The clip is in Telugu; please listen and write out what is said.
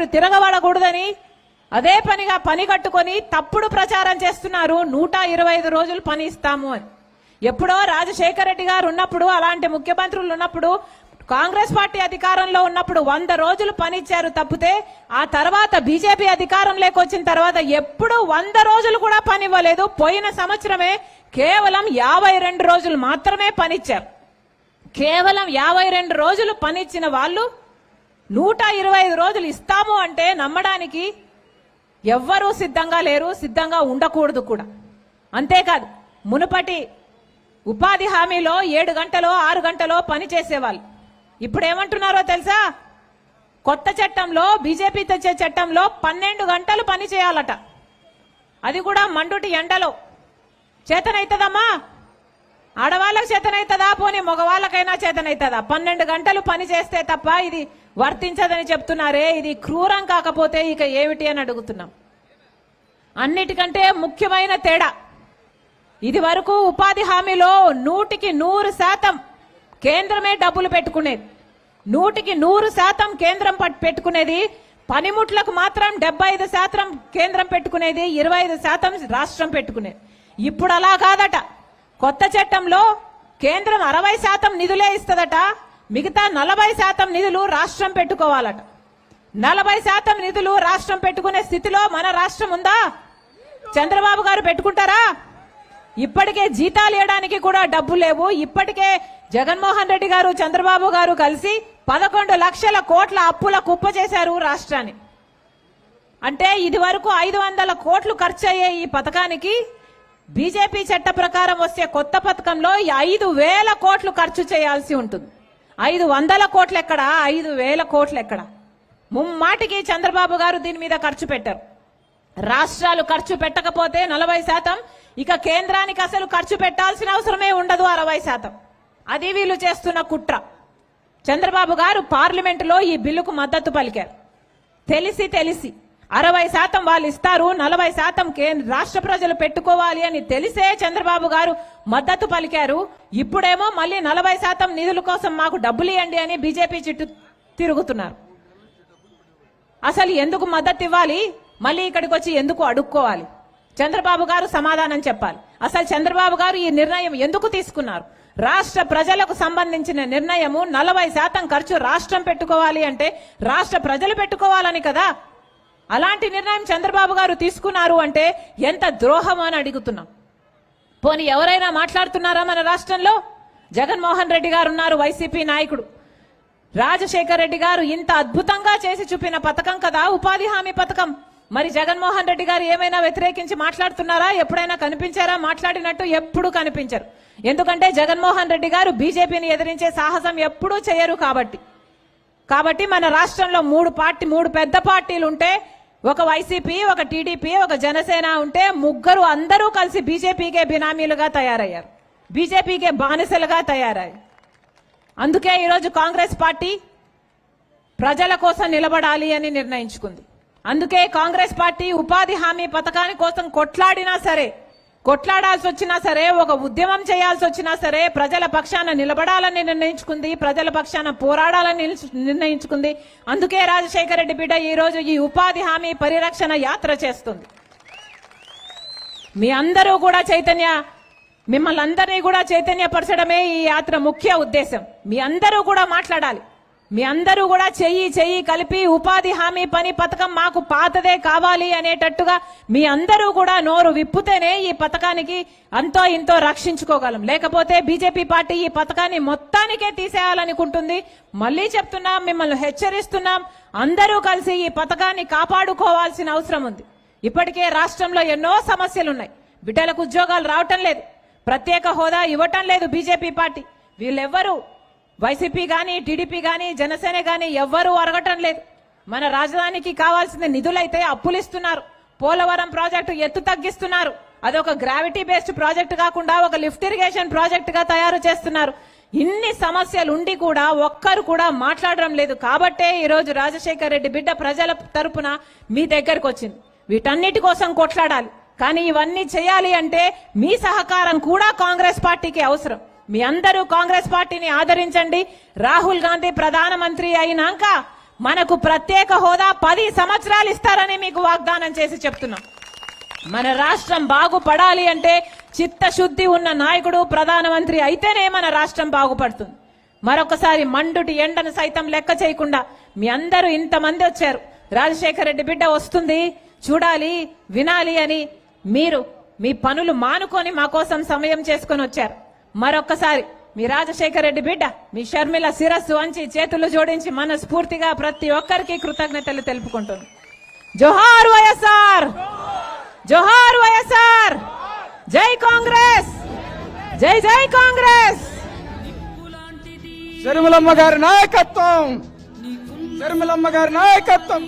మీరు తిరగబడకూడదని అదే పనిగా పని కట్టుకొని తప్పుడు ప్రచారం చేస్తున్నారు. 125 రోజులు పని ఇస్తాము అని. ఎప్పుడో రాజశేఖర రెడ్డి గారు ఉన్నప్పుడు, అలాంటి ముఖ్యమంత్రులు ఉన్నప్పుడు, కాంగ్రెస్ పార్టీ అధికారంలో ఉన్నప్పుడు 100 రోజులు పని ఇచ్చారు తప్పితే, ఆ తర్వాత బీజేపీ అధికారంలోకి వచ్చిన తర్వాత ఎప్పుడు 100 రోజులు కూడా పని ఇవ్వలేదు. పోయిన సంవత్సరమే కేవలం 52 రోజులు మాత్రమే పనిచ్చారు. కేవలం 52 రోజులు పనిచ్చిన వాళ్ళు 125 రోజులు ఇస్తాము అంటే నమ్మడానికి ఎవ్వరూ సిద్ధంగా లేరు, సిద్ధంగా ఉండకూడదు కూడా. అంతేకాదు, మునుపటి ఉపాధి హామీలో 7 గంటలో 6 గంటలో పని చేసేవాళ్ళు ఇప్పుడు ఏమంటున్నారో తెలుసా? కొత్త చట్టంలో, బీజేపీ తెచ్చే చట్టంలో 12 గంటలు పని చేయాలట. అది కూడా మండుటి ఎండలో. చేతనైతదమ్మా? ఆడవాళ్ళకు చేతనైతదా? పోనీ మగవాళ్ళకైనా చేతనైతదా? 12 గంటలు పని చేస్తే తప్ప ఇది వర్తించదని చెప్తున్నారే, ఇది క్రూరం కాకపోతే ఇక ఏమిటి అని అడుగుతున్నాం. అన్నిటికంటే ముఖ్యమైన తేడా, ఇది వరకు ఉపాధి హామీలో 100% కేంద్రమే డబ్బులు పెట్టుకునేది. 100% కేంద్రం పెట్టుకునేది. పనిముట్లకు మాత్రం 75% కేంద్రం పెట్టుకునేది, 25% రాష్ట్రం పెట్టుకునేది. ఇప్పుడు అలా కాదట. కొత్త చట్టంలో కేంద్రం 60% నిధులే ఇస్తుందట, మిగతా 40% నిధులు రాష్ట్రం పెట్టుకోవాలట. 40% నిధులు రాష్ట్రం పెట్టుకునే స్థితిలో మన రాష్ట్రం ఉందా? చంద్రబాబు గారు పెట్టుకుంటారా? ఇప్పటికే జీతాలు ఇవ్వడానికి కూడా డబ్బు లేవు. ఇప్పటికే జగన్మోహన్ రెడ్డి గారు, చంద్రబాబు గారు కలిసి 11 లక్షల కోట్ల అప్పుల కుప్ప చేశారు రాష్ట్రాన్ని. అంటే ఇది వరకు 500 కోట్లు ఖర్చు అయ్యే ఈ పథకానికి బీజేపీ చట్ట ప్రకారం వస్తే కొత్త పథకంలో 5,000 కోట్లు ఖర్చు చేయాల్సి ఉంటుంది. 500 కోట్లు ఎక్కడ, 5,000 కోట్లు ఎక్కడ? ముమ్మాటికి చంద్రబాబు గారు దీని మీద ఖర్చు పెట్టారు. రాష్ట్రాలు ఖర్చు పెట్టకపోతే 40%, ఇక కేంద్రానికి అసలు ఖర్చు పెట్టాల్సిన అవసరమే ఉండదు 60%. అది వీళ్ళు చేస్తున్న కుట్ర. చంద్రబాబు గారు పార్లమెంటులో ఈ బిల్లుకు మద్దతు పలికారు. తెలిసి 60% వాళ్ళు ఇస్తారు, 40% రాష్ట్ర ప్రజలు పెట్టుకోవాలి అని తెలిసే చంద్రబాబు గారు మద్దతు పలికారు. ఇప్పుడేమో మళ్ళీ 40% నిధుల కోసం మాకు డబ్బులు ఇవ్వండి అని బీజేపీ చుట్టూ తిరుగుతున్నారు. అసలు ఎందుకు మద్దతు ఇవ్వాలి? మళ్ళీ ఇక్కడికి వచ్చి ఎందుకు అడుక్కోవాలి? చంద్రబాబు గారు సమాధానం చెప్పాలి. అసలు చంద్రబాబు గారు ఈ నిర్ణయం ఎందుకు తీసుకున్నారు? రాష్ట్ర ప్రజలకు సంబంధించిన నిర్ణయము 40% ఖర్చు రాష్ట్రం పెట్టుకోవాలి అంటే రాష్ట్ర ప్రజలు పెట్టుకోవాలని కదా. అలాంటి నిర్ణయం చంద్రబాబు గారు తీసుకున్నారు అంటే ఎంత ద్రోహం అని అడుగుతున్నాం. పోనీ ఎవరైనా మాట్లాడుతున్నారా మన రాష్ట్రంలో? జగన్మోహన్ రెడ్డి గారు ఉన్నారు, వైసీపీ నాయకుడు. రాజశేఖర రెడ్డి గారు ఇంత అద్భుతంగా చేసి చూపిన పథకం కదా ఉపాధి హామీ పథకం. మరి జగన్మోహన్ రెడ్డి గారు ఏమైనా వ్యతిరేకించి మాట్లాడుతున్నారా? ఎప్పుడైనా కనిపించారా? మాట్లాడినట్టు ఎప్పుడు కనిపించరు. ఎందుకంటే జగన్మోహన్ రెడ్డి గారు బీజేపీని ఎదిరించే సాహసం ఎప్పుడూ చేయరు కాబట్టి మన రాష్ట్రంలో మూడు పెద్ద పార్టీలు ఉంటే, ఒక వైసీపీ, ఒక టీడీపీ, ఒక జనసేన ఉంటే, ముగ్గురు అందరూ కలిసి బీజేపీకే బినామీలుగా తయారయ్యారు, బీజేపీకే బానిసలుగా తయారయ్యారు. అందుకే ఈరోజు కాంగ్రెస్ పార్టీ ప్రజల కోసం నిలబడాలి అని నిర్ణయించుకుంది. అందుకే కాంగ్రెస్ పార్టీ ఉపాధి హామీ పథకాని కోసం కొట్లాడాల్సి వచ్చినా సరే, ఒక ఉద్యమం చేయాల్సి వచ్చినా సరే, ప్రజల పక్షాన నిలబడాలని నిర్ణయించుకుంది, ప్రజల పక్షాన పోరాడాలని నిర్ణయించుకుంది. అందుకే రాజశేఖర రెడ్డి బిడ్డ ఈ రోజు ఈ ఉపాధి హామీ పరిరక్షణ యాత్ర చేస్తుంది. మిమ్మల్ని అందరినీ కూడా చైతన్యపరచడమే ఈ యాత్ర ముఖ్య ఉద్దేశం. మీ అందరూ కూడా మాట్లాడాలి. మీ అందరూ కూడా చెయ్యి కలిపి ఉపాధి హామీ పని పథకం మాకు పాతదే కావాలి అనేటట్టుగా మీ అందరూ కూడా నోరు విప్పుతేనే ఈ పథకానికి అంతో ఇంతో రక్షించుకోగలం. లేకపోతే బీజేపీ పార్టీ ఈ పథకాన్ని మొత్తానికే తీసేయాలనుకుంటుంది. మళ్ళీ చెప్తున్నాం, మిమ్మల్ని హెచ్చరిస్తున్నాం, అందరూ కలిసి ఈ పథకాన్ని కాపాడుకోవాల్సిన అవసరం ఉంది. ఇప్పటికే రాష్ట్రంలో ఎన్నో సమస్యలున్నాయి. బిడ్డలకు ఉద్యోగాలు రావటం లేదు, ప్రత్యేక హోదా ఇవ్వటం లేదు బీజేపీ పార్టీ. వీళ్ళెవ్వరూ వైసీపీ గాని, టీడీపీ గాని, జనసేన గాని ఎవ్వరూ అరగటం లేదు. మన రాజధానికి కావాల్సిన నిధులైతే అప్పులు ఇస్తున్నారు. పోలవరం ప్రాజెక్టు ఎత్తు తగ్గిస్తున్నారు. అదొక గ్రావిటీ బేస్డ్ ప్రాజెక్టు కాకుండా ఒక లిఫ్ట్ ఇరిగేషన్ ప్రాజెక్ట్ గా తయారు చేస్తున్నారు. ఇన్ని సమస్యలు ఉండి కూడా ఒక్కరు కూడా మాట్లాడడం లేదు. కాబట్టే ఈరోజు రాజశేఖర రెడ్డి బిడ్డ ప్రజల తరపున మీ దగ్గరకు వచ్చింది. వీటన్నిటి కోసం కొట్లాడాలి. కానీ ఇవన్నీ చేయాలి అంటే మీ సహకారం కూడా కాంగ్రెస్ పార్టీకి అవసరం. మీ అందరూ కాంగ్రెస్ పార్టీని ఆదరించండి. రాహుల్ గాంధీ ప్రధానమంత్రి అయినాక మనకు ప్రత్యేక హోదా 10 సంవత్సరాలు ఇస్తారని మీకు వాగ్దానం చేసి చెప్తున్నాం. మన రాష్ట్రం బాగుపడాలి అంటే చిత్తశుద్ధి ఉన్న నాయకుడు ప్రధానమంత్రి అయితేనే మన రాష్ట్రం బాగుపడుతుంది. మరొకసారి మండుటి ఎండను సైతం లెక్క చేయకుండా మీ అందరూ ఇంతమంది వచ్చారు. రాజశేఖర రెడ్డి బిడ్డ వస్తుంది చూడాలి వినాలి అని మీరు మీ పనులు మానుకొని మా కోసం సమయం చేసుకొని వచ్చారు. మరొక్కసారి మీ రాజశేఖర రెడ్డి బిడ్డ మీ షర్మిల శిరస్సు వంచి చేతులు జోడించి మనస్ఫూర్తిగా ప్రతి ఒక్కరికి కృతజ్ఞతలు తెలుపుకుంటుంది. జోహార్ వైఎస్ఆర్, జోహార్ వైఎస్ఆర్, జై కాంగ్రెస్, జై జై కాంగ్రెస్. షర్మిలమ్మ గారి నాయకత్వం, షర్మిలమ్మ గారి నాయకత్వం.